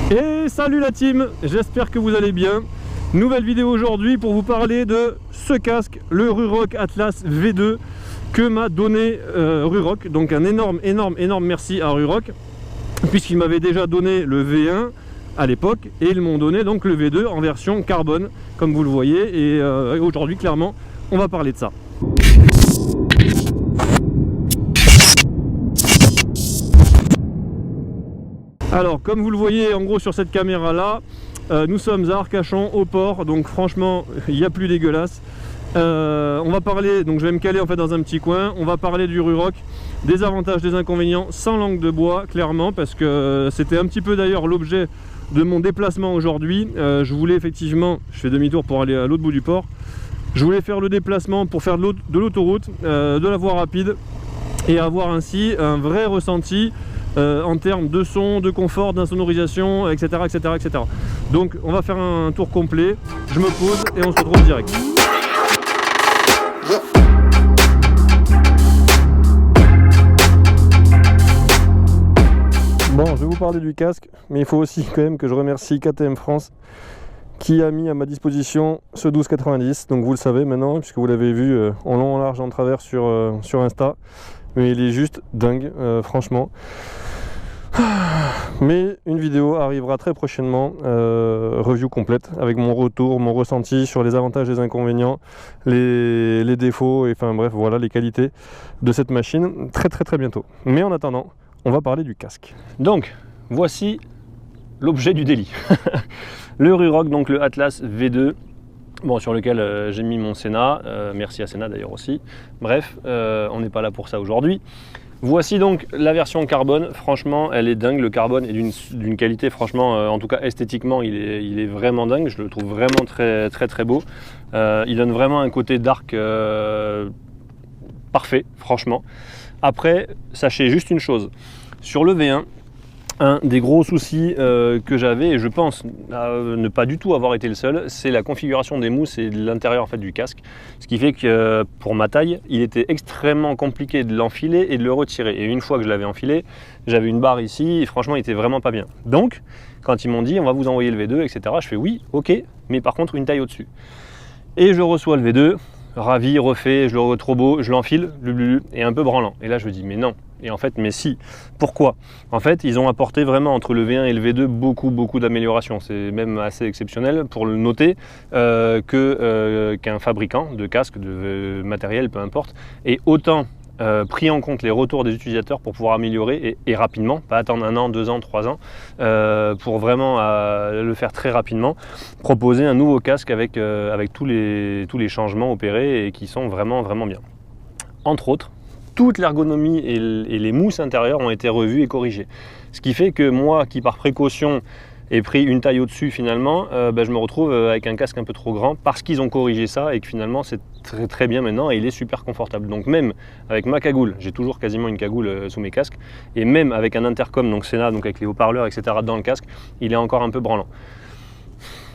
Et salut la team, j'espère que vous allez bien. Nouvelle vidéo aujourd'hui pour vous parler de ce casque, le Ruroc Atlas V2 que m'a donné Ruroc. Donc un énorme merci à Ruroc, puisqu'il m'avait déjà donné le V1 à l'époque et ils m'ont donné donc le V2 en version carbone, comme vous le voyez. Et aujourd'hui clairement on va parler de ça. Alors comme vous le voyez en gros sur cette caméra là, nous sommes à Arcachon au port, donc franchement il n'y a plus dégueulasse. On va parler, donc je vais me caler en fait dans un petit coin, on va parler du Ruroc, des avantages, des inconvénients, sans langue de bois clairement, parce que c'était un petit peu d'ailleurs l'objet de mon déplacement aujourd'hui. Je voulais effectivement, je fais demi-tour pour aller à l'autre bout du port, je voulais faire le déplacement pour faire de l'autoroute, de la voie rapide, et avoir ainsi un vrai ressenti en termes de son, de confort, d'insonorisation, etc., etc. Donc on va faire un tour complet, je me pose et on se retrouve direct. Bon, je vais vous parler du casque, mais il faut aussi quand même que je remercie KTM France qui a mis à ma disposition ce 1290. Donc vous le savez maintenant, puisque vous l'avez vu en long, en large, en travers sur Insta. Mais il est juste dingue, franchement. Mais une vidéo arrivera très prochainement, review complète, avec mon retour, mon ressenti sur les avantages et les inconvénients, les défauts, et enfin bref, voilà les qualités de cette machine, très bientôt. Mais en attendant, on va parler du casque. Donc, voici l'objet du délit. Le Ruroc, donc le Atlas V2, bon, sur lequel j'ai mis mon Senna, merci à Senna d'ailleurs aussi. Bref, on n'est pas là pour ça aujourd'hui. Voici donc la version carbone. Franchement elle est dingue, le carbone est d'une qualité, franchement en tout cas esthétiquement il est vraiment dingue, je le trouve vraiment très beau. Il donne vraiment un côté dark parfait franchement. Après sachez juste une chose, sur le V1, un des gros soucis que j'avais, et je pense ne pas du tout avoir été le seul, c'est la configuration des mousses et de l'intérieur en fait du casque. Ce qui fait que pour ma taille, il était extrêmement compliqué de l'enfiler et de le retirer. Et une fois que je l'avais enfilé, j'avais une barre ici, et franchement il était vraiment pas bien. Donc, quand ils m'ont dit on va vous envoyer le V2, etc., je fais oui, ok, mais par contre une taille au-dessus. Et je reçois le V2, ravi, refait, je le trouve trop beau, je l'enfile, et un peu branlant. Et là je me dis mais non. Et en fait, mais si. Pourquoi? En fait, ils ont apporté vraiment entre le V1 et le V2 beaucoup d'améliorations. C'est même assez exceptionnel pour le noter qu'un fabricant de casques, de matériel, peu importe, ait autant pris en compte les retours des utilisateurs pour pouvoir améliorer et rapidement, pas attendre 1 an, 2 ans, 3 ans, pour vraiment le faire très rapidement, proposer un nouveau casque avec tous les changements opérés et qui sont vraiment bien. Entre autres, toute l'ergonomie et les mousses intérieures ont été revues et corrigées. Ce qui fait que moi, qui par précaution ai pris une taille au-dessus finalement, je me retrouve avec un casque un peu trop grand parce qu'ils ont corrigé ça et que finalement c'est très bien maintenant et il est super confortable. Donc même avec ma cagoule, j'ai toujours quasiment une cagoule sous mes casques, et même avec un intercom, donc Senna, donc avec les haut-parleurs, etc. dans le casque, il est encore un peu branlant.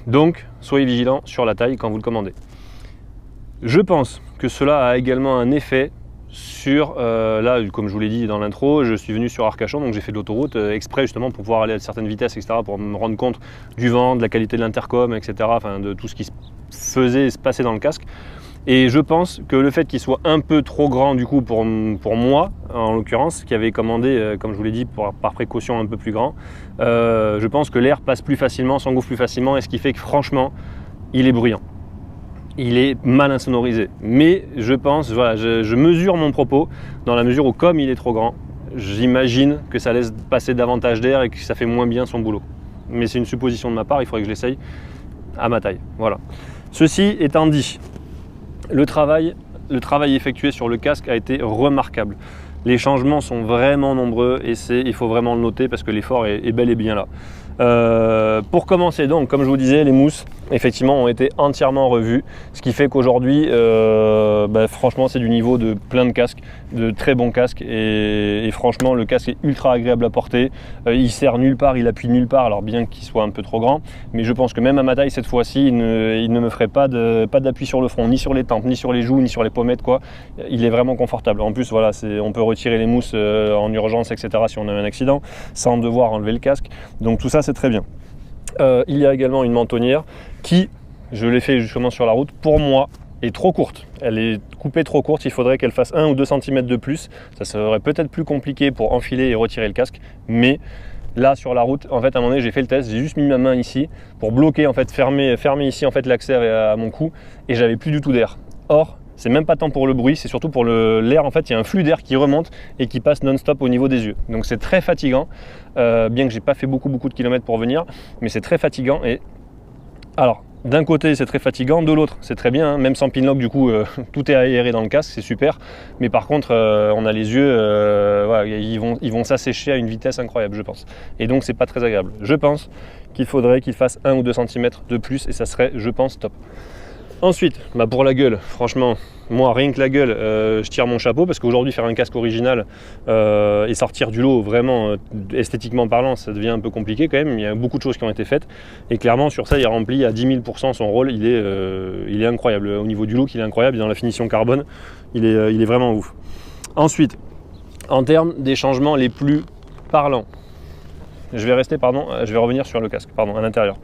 Donc soyez vigilants sur la taille quand vous le commandez. Je pense que cela a également un effet sur, là comme je vous l'ai dit dans l'intro, je suis venu sur Arcachon, donc j'ai fait de l'autoroute exprès justement pour pouvoir aller à certaines vitesses, etc., pour me rendre compte du vent, de la qualité de l'intercom, etc., enfin de tout ce qui se faisait et se passait dans le casque. Et je pense que le fait qu'il soit un peu trop grand du coup pour moi, en l'occurrence, qui avait commandé, comme je vous l'ai dit, par précaution un peu plus grand, je pense que l'air passe plus facilement, s'engouffre plus facilement, et ce qui fait que franchement, il est bruyant. Il est mal insonorisé, mais je pense, voilà, je mesure mon propos dans la mesure où comme il est trop grand, j'imagine que ça laisse passer davantage d'air et que ça fait moins bien son boulot. Mais c'est une supposition de ma part, il faudrait que je l'essaye à ma taille. Voilà. Ceci étant dit, le travail effectué sur le casque a été remarquable. Les changements sont vraiment nombreux et il faut vraiment le noter parce que l'effort est bel et bien là. Pour commencer donc, comme je vous disais, les mousses effectivement ont été entièrement revues, ce qui fait qu'aujourd'hui franchement c'est du niveau de plein de casques, de très bons casques, et franchement le casque est ultra agréable à porter, il serre nulle part, il appuie nulle part, alors bien qu'il soit un peu trop grand, mais je pense que même à ma taille cette fois-ci il ne me ferait pas d'appui sur le front, ni sur les tempes, ni sur les joues, ni sur les pommettes quoi. Il est vraiment confortable. En plus voilà, on peut retirer les mousses en urgence, etc. si on a un accident sans devoir enlever le casque, donc tout ça ça c'est très bien. Il y a également une mentonnière qui, je l'ai fait justement sur la route, pour moi est trop courte. Elle est coupée trop courte, il faudrait qu'elle fasse 1 ou 2 cm de plus. Ça serait peut-être plus compliqué pour enfiler et retirer le casque, mais là sur la route, en fait à un moment donné j'ai fait le test, j'ai juste mis ma main ici pour bloquer, en fait fermer ici en fait l'accès à mon cou, et j'avais plus du tout d'air. Or, c'est même pas tant pour le bruit, c'est surtout pour l'air. En fait, il y a un flux d'air qui remonte et qui passe non-stop au niveau des yeux. Donc c'est très fatigant, bien que j'ai pas fait beaucoup de kilomètres pour venir, mais c'est très fatigant. Et alors, d'un côté c'est très fatigant, de l'autre c'est très bien, hein. Même sans pinlock du coup, tout est aéré dans le casque, c'est super. Mais par contre, on a les yeux, voilà, ils vont s'assécher à une vitesse incroyable, je pense. Et donc c'est pas très agréable. Je pense qu'il faudrait qu'il fasse 1 ou 2 cm de plus et ça serait, je pense, top. Ensuite, pour la gueule, franchement, moi rien que la gueule, je tire mon chapeau parce qu'aujourd'hui faire un casque original et sortir du lot vraiment esthétiquement parlant, ça devient un peu compliqué quand même. Il y a beaucoup de choses qui ont été faites et clairement sur ça il remplit à 10 000 % son rôle. Il est incroyable au niveau du look, il est incroyable, dans la finition carbone, il est vraiment ouf. Ensuite, en termes des changements les plus parlants, je vais revenir sur le casque, à l'intérieur.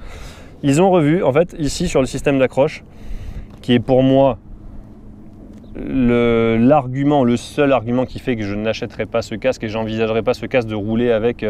Ils ont revu en fait ici sur le système d'accroche, qui est pour moi le seul argument qui fait que je n'achèterai pas ce casque et j'envisagerai pas ce casque de rouler avec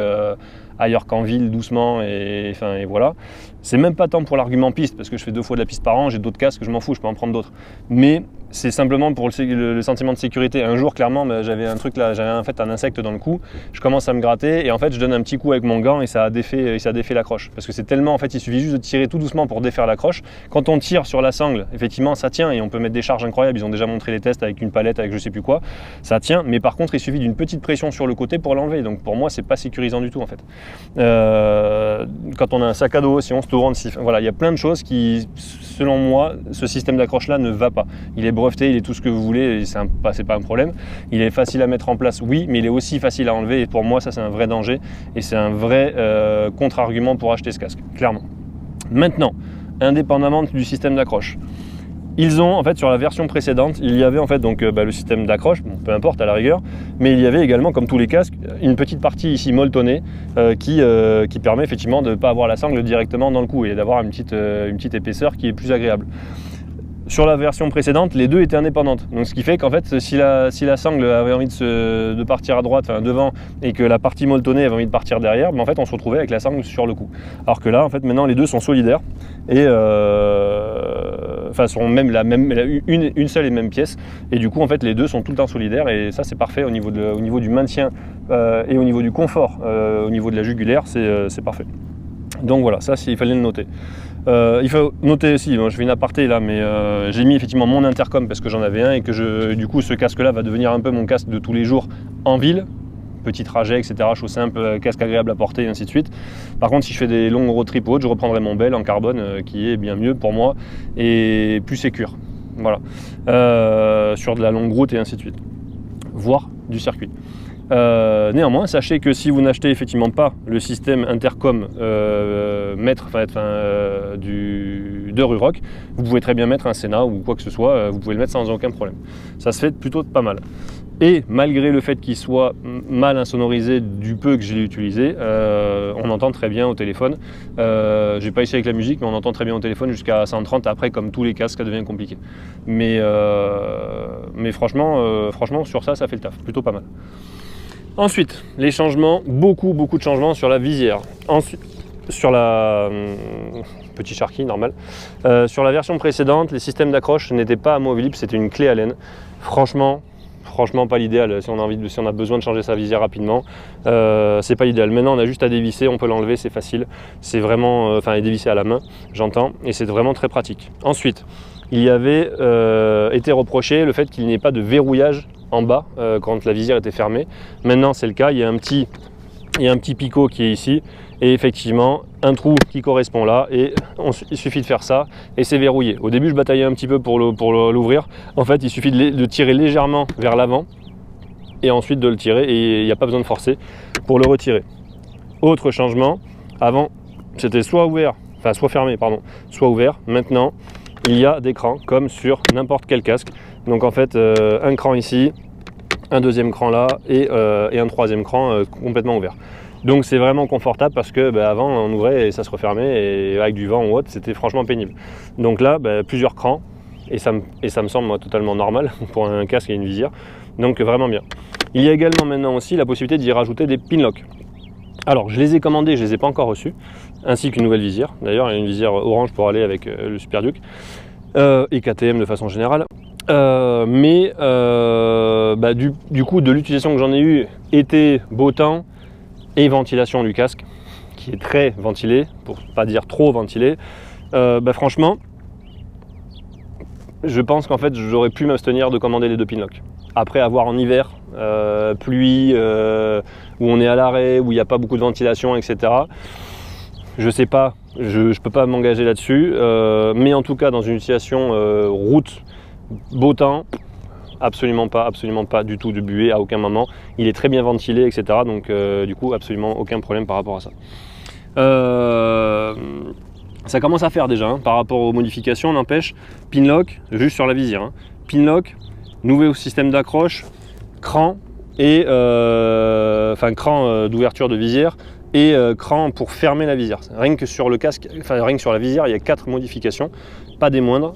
ailleurs qu'en ville doucement et voilà. C'est même pas tant pour l'argument piste parce que je fais 2 fois de la piste par an, j'ai d'autres casques, je m'en fous, je peux en prendre d'autres. Mais c'est simplement pour le sentiment de sécurité. Un jour clairement j'avais un truc là, j'avais en fait un insecte dans le cou, je commence à me gratter et en fait je donne un petit coup avec mon gant et ça a défait l'accroche. Parce que c'est tellement, en fait il suffit juste de tirer tout doucement pour défaire l'accroche. Quand on tire sur la sangle, effectivement ça tient et on peut mettre des charges incroyables, ils ont déjà montré les tests avec une palette, avec je sais plus quoi, ça tient, mais par contre il suffit d'une petite pression sur le côté pour l'enlever. Donc pour moi c'est pas sécurisant du tout en fait. Quand on a un sac à dos, si on se tourne, voilà, il y a plein de choses qui, selon moi, ce système d'accroche là ne va pas. Il est breveté, il est tout ce que vous voulez, c'est pas un problème. Il est facile à mettre en place, oui, mais il est aussi facile à enlever et pour moi ça c'est un vrai danger et c'est un vrai contre-argument pour acheter ce casque, clairement. Maintenant, indépendamment du système d'accroche, ils ont en fait sur la version précédente, il y avait en fait donc le système d'accroche, bon, peu importe à la rigueur, mais il y avait également comme tous les casques une petite partie ici molletonnée qui permet effectivement de ne pas avoir la sangle directement dans le cou et d'avoir une petite épaisseur qui est plus agréable. Sur la version précédente, les deux étaient indépendantes. Donc ce qui fait qu'en fait, si la sangle avait envie de partir à droite, devant, et que la partie molletonnée avait envie de partir derrière, en fait, on se retrouvait avec la sangle sur le cou. Alors que là, en fait, maintenant, les deux sont solidaires et sont même une seule et même pièce. Et du coup, en fait, les deux sont tout le temps solidaires et ça, c'est parfait au niveau du maintien et au niveau du confort, au niveau de la jugulaire, c'est parfait. Donc voilà, ça, il fallait le noter. Il faut noter aussi, je fais une aparté là, mais j'ai mis effectivement mon intercom parce que j'en avais un et que du coup ce casque là va devenir un peu mon casque de tous les jours en ville, petit trajet, etc., chose simple, casque agréable à porter et ainsi de suite. Par contre, si je fais des longues road trips hautes, je reprendrai mon Bell en carbone qui est bien mieux pour moi et plus sécure, voilà, sur de la longue route et ainsi de suite, voire du circuit. Néanmoins, sachez que si vous n'achetez effectivement pas le système intercom de Ruroc, vous pouvez très bien mettre un Sena ou quoi que ce soit, vous pouvez le mettre sans aucun problème. Ça se fait plutôt pas mal. Et malgré le fait qu'il soit mal insonorisé du peu que je l'ai utilisé, on entend très bien au téléphone. J'ai pas essayé avec la musique, mais on entend très bien au téléphone jusqu'à 130. Après, comme tous les casques, ça devient compliqué. Mais franchement, sur ça fait le taf. Plutôt pas mal. Ensuite, les changements, beaucoup de changements sur la visière. Ensuite, sur la petit Sharky normal. Sur la version précédente, les systèmes d'accroche n'étaient pas amovibles, c'était une clé Allen. Franchement pas l'idéal si on a besoin de changer sa visière rapidement. C'est pas l'idéal. Maintenant on a juste à dévisser, on peut l'enlever, c'est facile. C'est vraiment, et dévisser à la main, j'entends, et c'est vraiment très pratique. Ensuite, il y avait été reproché le fait qu'il n'y ait pas de verrouillage en bas quand la visière était fermée. Maintenant c'est le cas, il y a un petit picot qui est ici et effectivement un trou qui correspond là et il suffit de faire ça et c'est verrouillé. Au début je bataillais un petit peu pour l'ouvrir. En fait il suffit de tirer légèrement vers l'avant et ensuite de le tirer et il n'y a pas besoin de forcer pour le retirer. Autre changement, avant c'était soit fermé, soit ouvert. Maintenant il y a des crans comme sur n'importe quel casque. Donc en fait un cran ici, un deuxième cran là et un troisième cran complètement ouvert. Donc c'est vraiment confortable parce que avant on ouvrait et ça se refermait et avec du vent ou autre, c'était franchement pénible. Donc là, plusieurs crans et ça me semble moi totalement normal pour un casque et une visière. Donc vraiment bien. Il y a également maintenant aussi la possibilité d'y rajouter des pinlocks. Alors je les ai commandés, je les ai pas encore reçus, ainsi qu'une nouvelle visière. D'ailleurs il y a une visière orange pour aller avec le Super Duke et KTM de façon générale. Du coup de l'utilisation que j'en ai eu, été, beau temps et ventilation du casque, qui est très ventilé, pour pas dire trop ventilé, franchement, je pense qu'en fait j'aurais pu m'abstenir de commander les 2 pinlocks. Après avoir en hiver, pluie, où on est à l'arrêt, où il n'y a pas beaucoup de ventilation, etc. Je sais pas, je peux pas m'engager là-dessus, mais en tout cas dans une utilisation route, beau temps, absolument pas du tout de buée à aucun moment. Il est très bien ventilé, etc. Donc du coup absolument aucun problème par rapport à ça. Ça commence à faire déjà par rapport aux modifications, n'empêche. Pinlock, juste sur la visière. Pinlock, nouveau système d'accroche, cran et cran d'ouverture de visière et cran pour fermer la visière. Rien que sur le casque, rien que sur la visière, il y a 4 modifications, pas des moindres.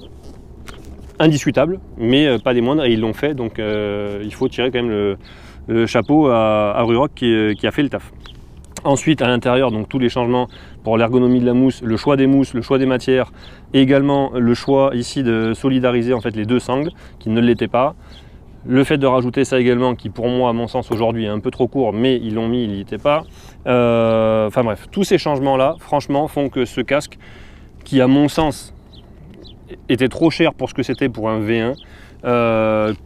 Indiscutable, mais pas des moindres, et ils l'ont fait, donc il faut tirer quand même le chapeau à Ruroc qui a fait le taf. Ensuite à l'intérieur, donc tous les changements pour l'ergonomie de la mousse, le choix des mousses, le choix des matières, et également le choix ici de solidariser en fait les 2 sangles qui ne l'étaient pas. Le fait de rajouter ça également, qui pour moi à mon sens aujourd'hui est un peu trop court, mais ils l'ont mis, il n'y était pas. Enfin bref, tous ces changements là franchement font que ce casque, qui à mon sens était trop cher pour ce que c'était pour un V1,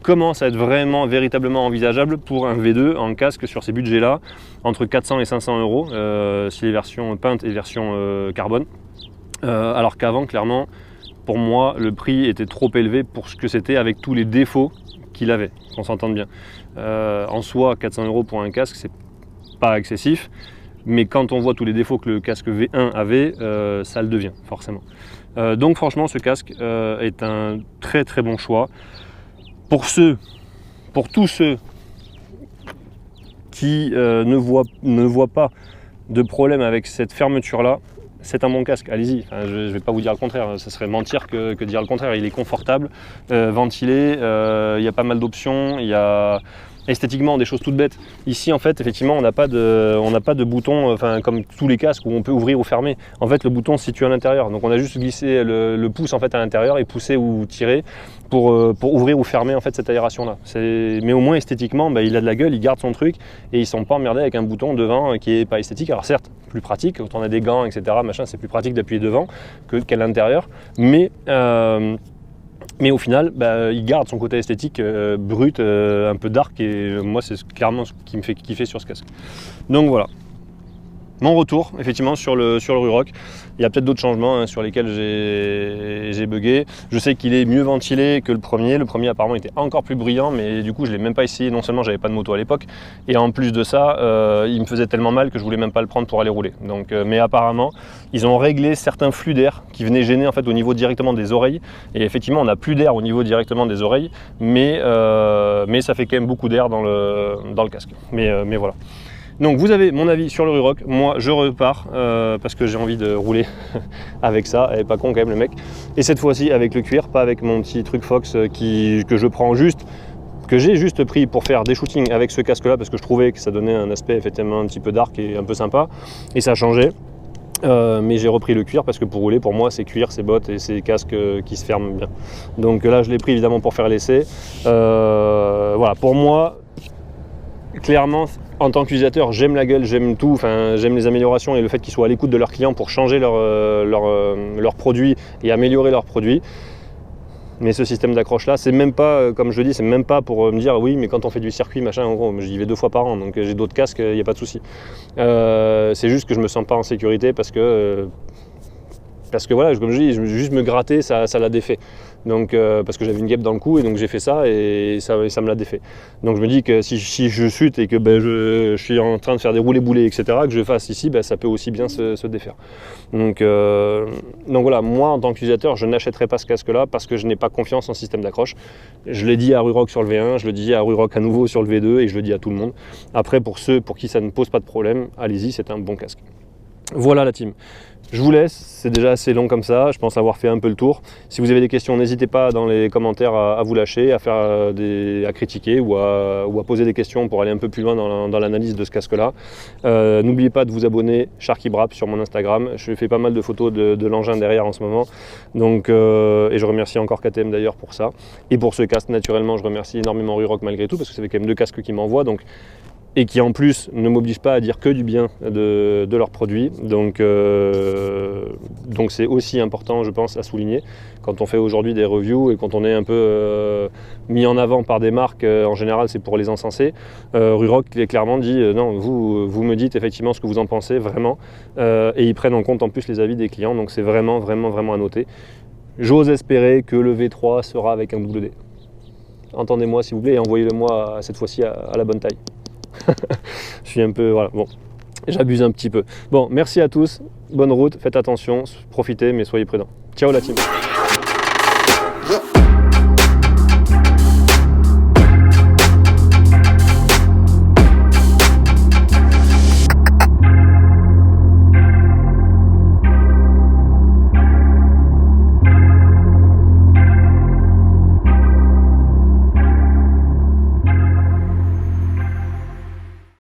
commence à être véritablement envisageable pour un V2 en casque sur ces budgets là, entre 400 et 500 euros si les versions peintes et version carbone, alors qu'avant clairement pour moi le prix était trop élevé pour ce que c'était avec tous les défauts qu'il avait, qu'on s'entende bien. En soi 400 euros pour un casque c'est pas excessif, mais quand on voit tous les défauts que le casque V1 avait, ça le devient forcément. Donc franchement ce casque est un très très bon choix pour tous ceux qui ne voient pas de problème avec cette fermeture là. C'est un bon casque, allez-y, je ne vais pas vous dire le contraire, ça serait mentir que dire le contraire. Il est confortable, ventilé, il y a pas mal d'options, il y a esthétiquement des choses toutes bêtes. Ici en fait effectivement on n'a pas de bouton, comme tous les casques où on peut ouvrir ou fermer. En fait le bouton se situe à l'intérieur, donc on a juste glissé le pouce en fait à l'intérieur et poussé ou tiré pour ouvrir ou fermer en fait cette aération là. Mais au moins esthétiquement il a de la gueule, il garde son truc et ils sont pas emmerdés avec un bouton devant qui est pas esthétique. Alors certes plus pratique, quand on a des gants etc, c'est plus pratique d'appuyer devant qu'à l'intérieur, mais au final, il garde son côté esthétique brut, un peu dark, et moi c'est clairement ce qui me fait kiffer sur ce casque. Donc voilà, mon retour effectivement sur le Ruroc. Il y a peut-être d'autres changements sur lesquels j'ai bugué. Je sais qu'il est mieux ventilé que le premier. Le premier apparemment était encore plus bruyant, mais du coup je ne l'ai même pas essayé. Non seulement j'avais pas de moto à l'époque, et en plus de ça, il me faisait tellement mal que je voulais même pas le prendre pour aller rouler. Donc, mais apparemment, ils ont réglé certains flux d'air qui venaient gêner en fait au niveau directement des oreilles. Et effectivement, on n'a plus d'air au niveau directement des oreilles, mais ça fait quand même beaucoup d'air dans le casque. Mais voilà. Donc vous avez mon avis sur le Ruroc. Moi je repars parce que j'ai envie de rouler avec ça, elle est pas con quand même le mec. Et cette fois-ci avec le cuir, pas avec mon petit truc Fox que je prends que j'ai juste pris pour faire des shootings avec ce casque là, parce que je trouvais que ça donnait un aspect effectivement un petit peu dark et un peu sympa, et ça changeait. Mais j'ai repris le cuir parce que pour rouler, pour moi c'est cuir, c'est bottes et c'est casque qui se ferment bien. Donc là je l'ai pris évidemment pour faire l'essai. Voilà, pour moi clairement en tant qu'utilisateur j'aime la gueule, j'aime tout, j'aime les améliorations et le fait qu'ils soient à l'écoute de leurs clients pour changer leurs produits et améliorer leurs produits. Mais ce système d'accroche là, c'est même pas, comme je le dis, c'est même pas pour me dire oui mais quand on fait du circuit machin, en gros j'y vais 2 fois par an, donc j'ai d'autres casques, il n'y a pas de souci. C'est juste que je me sens pas en sécurité parce que Parce que voilà, comme je dis, juste me gratter, ça l'a défait. Donc, parce que j'avais une guêpe dans le cou et donc j'ai fait ça et ça me l'a défait. Donc je me dis que si je chute et que je suis en train de faire des roulés-boulés, etc., que je fasse ici, ça peut aussi bien se défaire. Donc voilà, moi en tant qu'utilisateur, je n'achèterai pas ce casque-là parce que je n'ai pas confiance en système d'accroche. Je l'ai dit à Ruroc sur le V1, je le dis à Ruroc à nouveau sur le V2 et je le dis à tout le monde. Après, pour ceux pour qui ça ne pose pas de problème, allez-y, c'est un bon casque. Voilà la team. Je vous laisse, c'est déjà assez long comme ça, je pense avoir fait un peu le tour. Si vous avez des questions, n'hésitez pas dans les commentaires à vous lâcher, à critiquer ou à poser des questions pour aller un peu plus loin dans l'analyse de ce casque-là. N'oubliez pas de vous abonner Sharkybrap sur mon Instagram, je fais pas mal de photos de l'engin derrière en ce moment. Donc, et je remercie encore KTM d'ailleurs pour ça. Et pour ce casque, naturellement, je remercie énormément Ruroc malgré tout, parce que ça fait quand même 2 casques qu'ils m'envoient. Et qui en plus ne m'oblige pas à dire que du bien de leurs produits. Donc c'est aussi important, je pense, à souligner quand on fait aujourd'hui des reviews et quand on est un peu mis en avant par des marques. En général, c'est pour les encenser. Ruroc clairement dit non, vous me dites effectivement ce que vous en pensez vraiment, et ils prennent en compte en plus les avis des clients. Donc c'est vraiment à noter. J'ose espérer que le V3 sera avec un WD. Entendez-moi s'il vous plaît et envoyez-le moi cette fois-ci à la bonne taille. Je suis un peu, voilà, bon, j'abuse un petit peu. Bon, merci à tous, bonne route, faites attention, profitez, mais soyez prudents. Ciao la team.